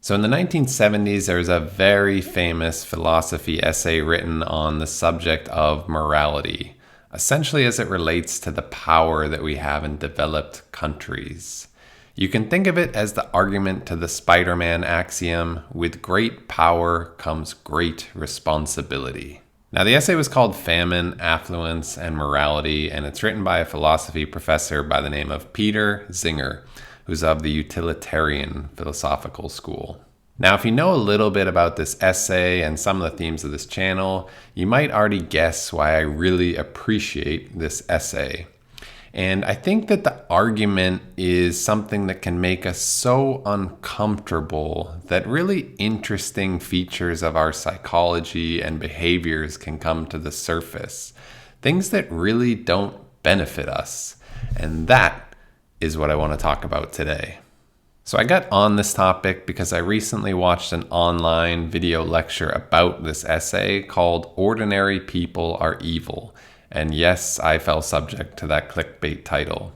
So in the 1970s, there was a very famous philosophy essay written on the subject of morality, essentially as it relates to the power that we have in developed countries. You can think of it as the argument to the Spider-Man axiom, with great power comes great responsibility. Now, the essay was called Famine, Affluence, and Morality, and it's written by a philosophy professor by the name of Peter Singer, who's of the utilitarian philosophical school. Now, if you know a little bit about this essay and some of the themes of this channel, you might already guess why I really appreciate this essay. And I think that the argument is something that can make us so uncomfortable that really interesting features of our psychology and behaviors can come to the surface. Things that really don't benefit us. And that is what I want to talk about today. So I got on this topic because I recently watched an online video lecture about this essay called Ordinary People Are Evil. And yes, I fell subject to that clickbait title.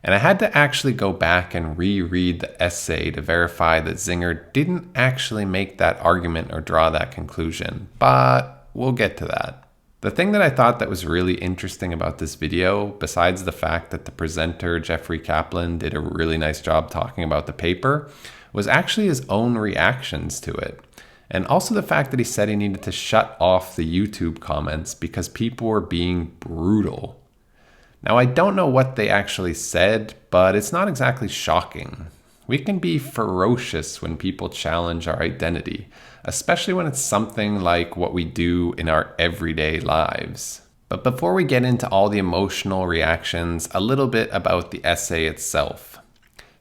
And I had to actually go back and reread the essay to verify that Singer didn't actually make that argument or draw that conclusion. But we'll get to that. The thing that I thought that was really interesting about this video, besides the fact that the presenter, Jeffrey Kaplan, did a really nice job talking about the paper, was actually his own reactions to it. And also the fact that he said he needed to shut off the YouTube comments because people were being brutal. Now, I don't know what they actually said, but it's not exactly shocking. We can be ferocious when people challenge our identity, especially when it's something like what we do in our everyday lives. But before we get into all the emotional reactions, a little bit about the essay itself.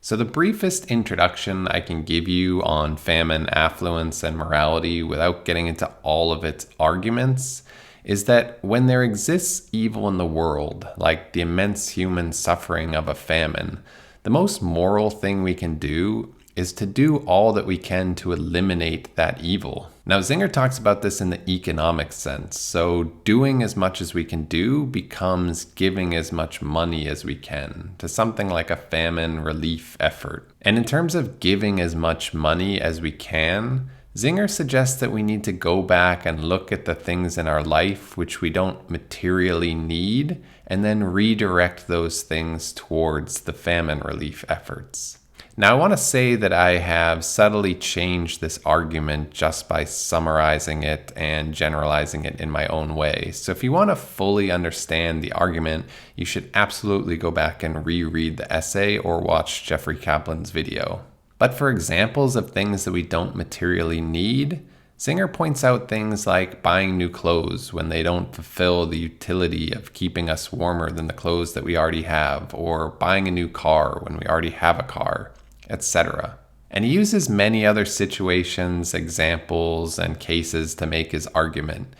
So the briefest introduction I can give you on famine, affluence, and morality without getting into all of its arguments is that when there exists evil in the world, like the immense human suffering of a famine, the most moral thing we can do is to do all that we can to eliminate that evil. Now, Singer talks about this in the economic sense. So doing as much as we can do becomes giving as much money as we can to something like a famine relief effort. And in terms of giving as much money as we can, Singer suggests that we need to go back and look at the things in our life which we don't materially need, and then redirect those things towards the famine relief efforts. Now, I want to say that I have subtly changed this argument just by summarizing it and generalizing it in my own way. So if you want to fully understand the argument, you should absolutely go back and reread the essay or watch Jeffrey Kaplan's video. But for examples of things that we don't materially need, Singer points out things like buying new clothes when they don't fulfill the utility of keeping us warmer than the clothes that we already have, or buying a new car when we already have a car, etc. And he uses many other situations, examples, and cases to make his argument.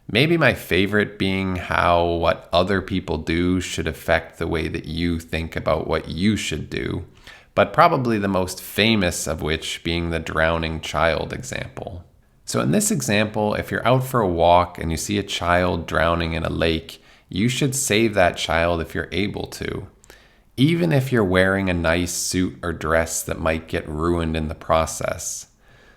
Maybe my favorite being how what other people do should affect the way that you think about what you should do, but probably the most famous of which being the drowning child example. So in this example, if you're out for a walk and you see a child drowning in a lake, you should save that child if you're able to. Even if you're wearing a nice suit or dress that might get ruined in the process.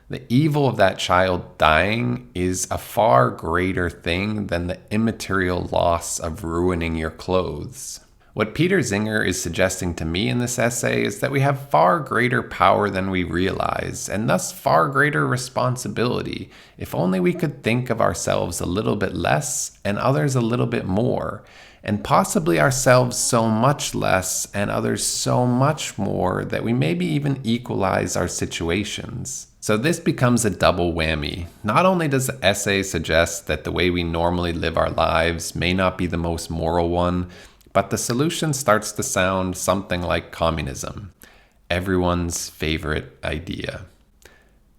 The evil of that child dying is a far greater thing than the immaterial loss of ruining your clothes. What Peter Singer is suggesting to me in this essay is that we have far greater power than we realize, and thus far greater responsibility, if only we could think of ourselves a little bit less and others a little bit more, and possibly ourselves so much less and others so much more that we maybe even equalize our situations. So this becomes a double whammy. Not only does the essay suggest that the way we normally live our lives may not be the most moral one, but the solution starts to sound something like communism, everyone's favorite idea.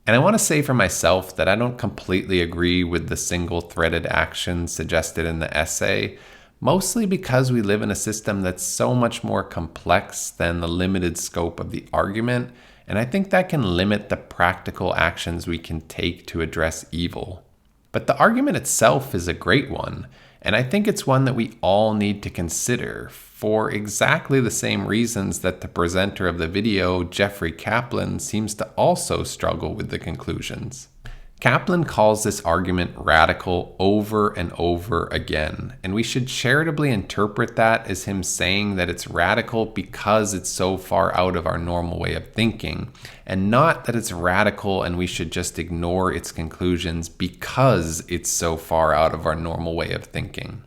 And I want to say for myself that I don't completely agree with the single-threaded action suggested in the essay, mostly because we live in a system that's so much more complex than the limited scope of the argument, and I think that can limit the practical actions we can take to address evil. But the argument itself is a great one, And I think it's one that we all need to consider for exactly the same reasons that the presenter of the video, Jeffrey Kaplan, seems to also struggle with the conclusions. Kaplan calls this argument radical over and over again, and we should charitably interpret that as him saying that it's radical because it's so far out of our normal way of thinking, and not that it's radical and we should just ignore its conclusions because it's so far out of our normal way of thinking.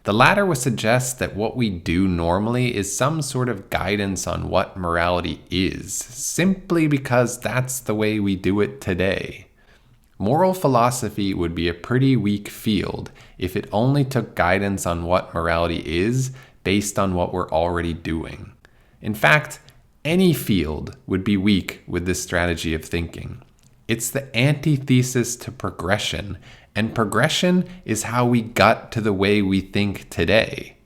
The latter would suggest that what we do normally is some sort of guidance on what morality is, simply because that's the way we do it today. Moral philosophy would be a pretty weak field if it only took guidance on what morality is based on what we're already doing. In fact, any field would be weak with this strategy of thinking. It's the antithesis to progression, and progression is how we got to the way we think today.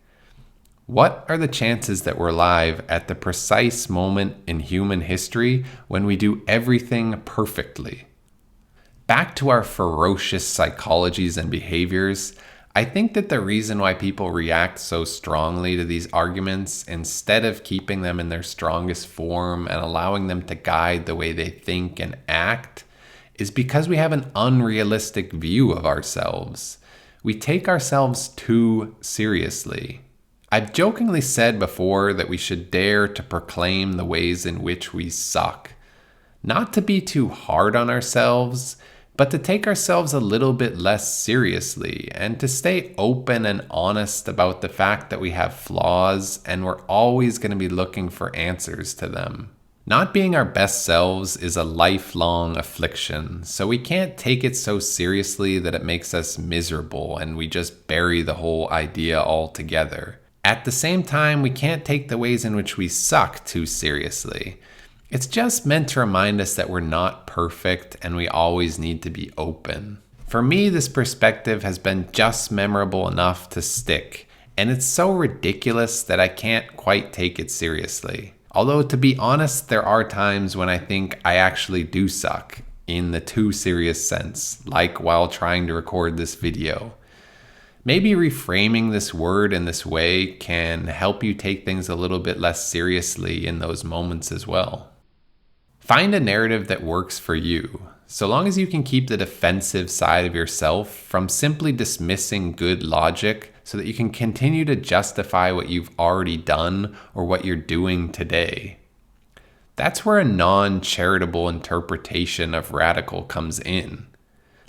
What are the chances that we're alive at the precise moment in human history when we do everything perfectly? Back to our ferocious psychologies and behaviors, I think that the reason why people react so strongly to these arguments instead of keeping them in their strongest form and allowing them to guide the way they think and act is because we have an unrealistic view of ourselves. We take ourselves too seriously. I've jokingly said before that we should dare to proclaim the ways in which we suck. Not to be too hard on ourselves, but to take ourselves a little bit less seriously and to stay open and honest about the fact that we have flaws and we're always going to be looking for answers to them. Not being our best selves is a lifelong affliction, so we can't take it so seriously that it makes us miserable and we just bury the whole idea altogether. At the same time, we can't take the ways in which we suck too seriously. It's just meant to remind us that we're not perfect and we always need to be open. For me, this perspective has been just memorable enough to stick, and it's so ridiculous that I can't quite take it seriously. Although, to be honest, there are times when I think I actually do suck, in the too serious sense, like while trying to record this video. Maybe reframing this word in this way can help you take things a little bit less seriously in those moments as well. Find a narrative that works for you, so long as you can keep the defensive side of yourself from simply dismissing good logic so that you can continue to justify what you've already done or what you're doing today. That's where a non-charitable interpretation of radical comes in.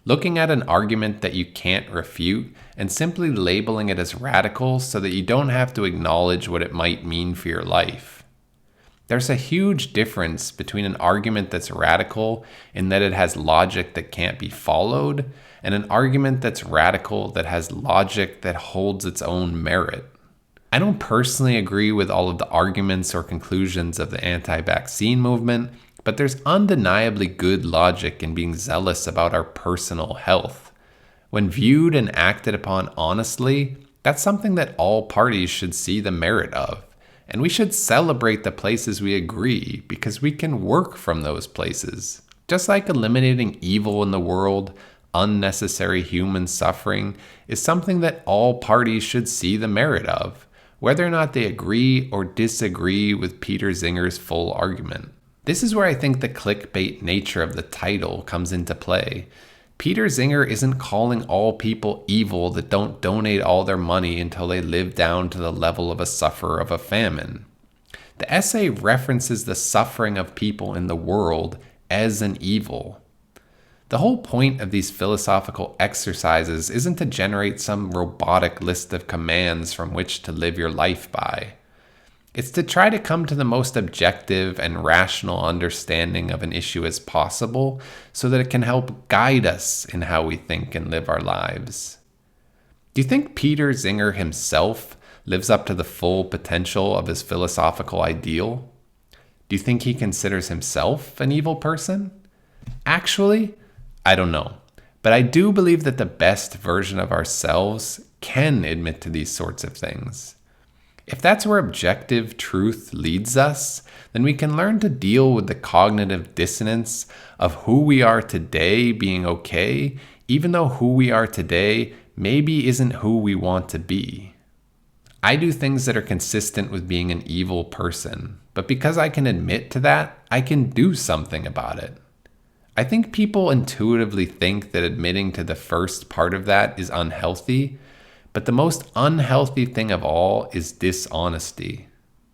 Looking at an argument that you can't refute and simply labeling it as radical so that you don't have to acknowledge what it might mean for your life. There's a huge difference between an argument that's radical in that it has logic that can't be followed and an argument that's radical that has logic that holds its own merit. I don't personally agree with all of the arguments or conclusions of the anti-vaccine movement, but there's undeniably good logic in being zealous about our personal health. When viewed and acted upon honestly, that's something that all parties should see the merit of. And we should celebrate the places we agree because we can work from those places. Just like eliminating evil in the world, unnecessary human suffering is something that all parties should see the merit of, whether or not they agree or disagree with Peter Zinger's full argument. This is where I think the clickbait nature of the title comes into play. Peter Zinger isn't calling all people evil that don't donate all their money until they live down to the level of a sufferer of a famine. The essay references the suffering of people in the world as an evil. The whole point of these philosophical exercises isn't to generate some robotic list of commands from which to live your life by. It's to try to come to the most objective and rational understanding of an issue as possible so that it can help guide us in how we think and live our lives. Do you think Peter Zinger himself lives up to the full potential of his philosophical ideal? Do you think he considers himself an evil person? Actually, I don't know. But I do believe that the best version of ourselves can admit to these sorts of things. If that's where objective truth leads us, then we can learn to deal with the cognitive dissonance of who we are today being okay, even though who we are today maybe isn't who we want to be. I do things that are consistent with being an evil person, but because I can admit to that, I can do something about it. I think people intuitively think that admitting to the first part of that is unhealthy, but the most unhealthy thing of all is dishonesty.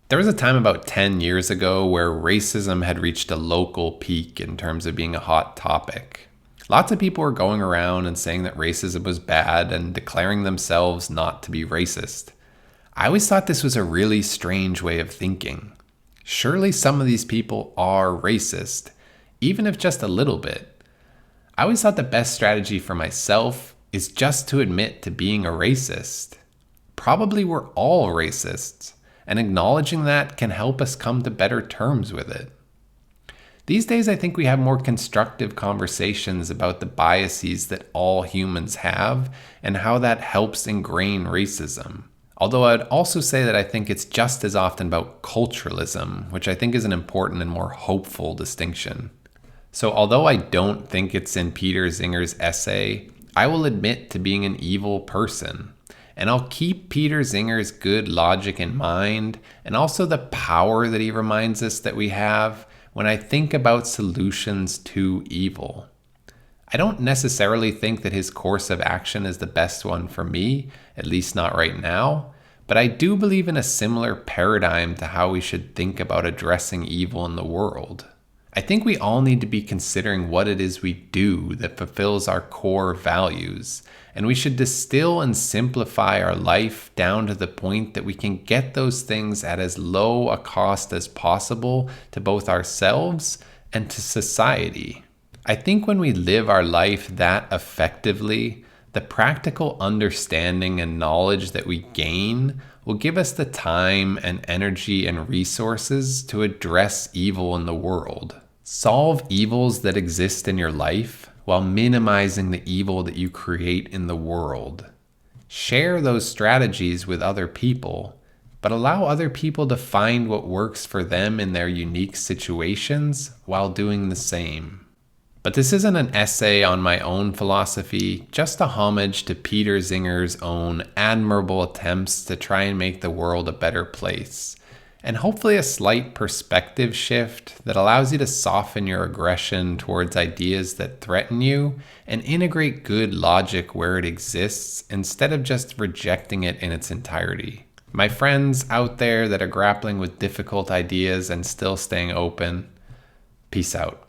There was a time about 10 years ago where racism had reached a local peak in terms of being a hot topic. Lots of people were going around and saying that racism was bad and declaring themselves not to be racist. I always thought this was a really strange way of thinking. Surely some of these people are racist, even if just a little bit. I always thought the best strategy for myself is just to admit to being a racist. Probably we're all racists, and acknowledging that can help us come to better terms with it. These days, I think we have more constructive conversations about the biases that all humans have and how that helps ingrain racism. Although I'd also say that I think it's just as often about culturalism, which I think is an important and more hopeful distinction. So although I don't think it's in Peter Zinger's essay, I will admit to being an evil person. And I'll keep Peter Zinger's good logic in mind, and also the power that he reminds us that we have when I think about solutions to evil. I don't necessarily think that his course of action is the best one for me, at least not right now, but I do believe in a similar paradigm to how we should think about addressing evil in the world. I think we all need to be considering what it is we do that fulfills our core values, and we should distill and simplify our life down to the point that we can get those things at as low a cost as possible to both ourselves and to society. I think when we live our life that effectively, the practical understanding and knowledge that we gain will give us the time and energy and resources to address evil in the world. Solve evils that exist in your life while minimizing the evil that you create in the world. Share those strategies with other people, but allow other people to find what works for them in their unique situations while doing the same. But this isn't an essay on my own philosophy, just a homage to Peter Zinger's own admirable attempts to try and make the world a better place, and hopefully a slight perspective shift that allows you to soften your aggression towards ideas that threaten you and integrate good logic where it exists instead of just rejecting it in its entirety. My friends out there that are grappling with difficult ideas and still staying open, peace out.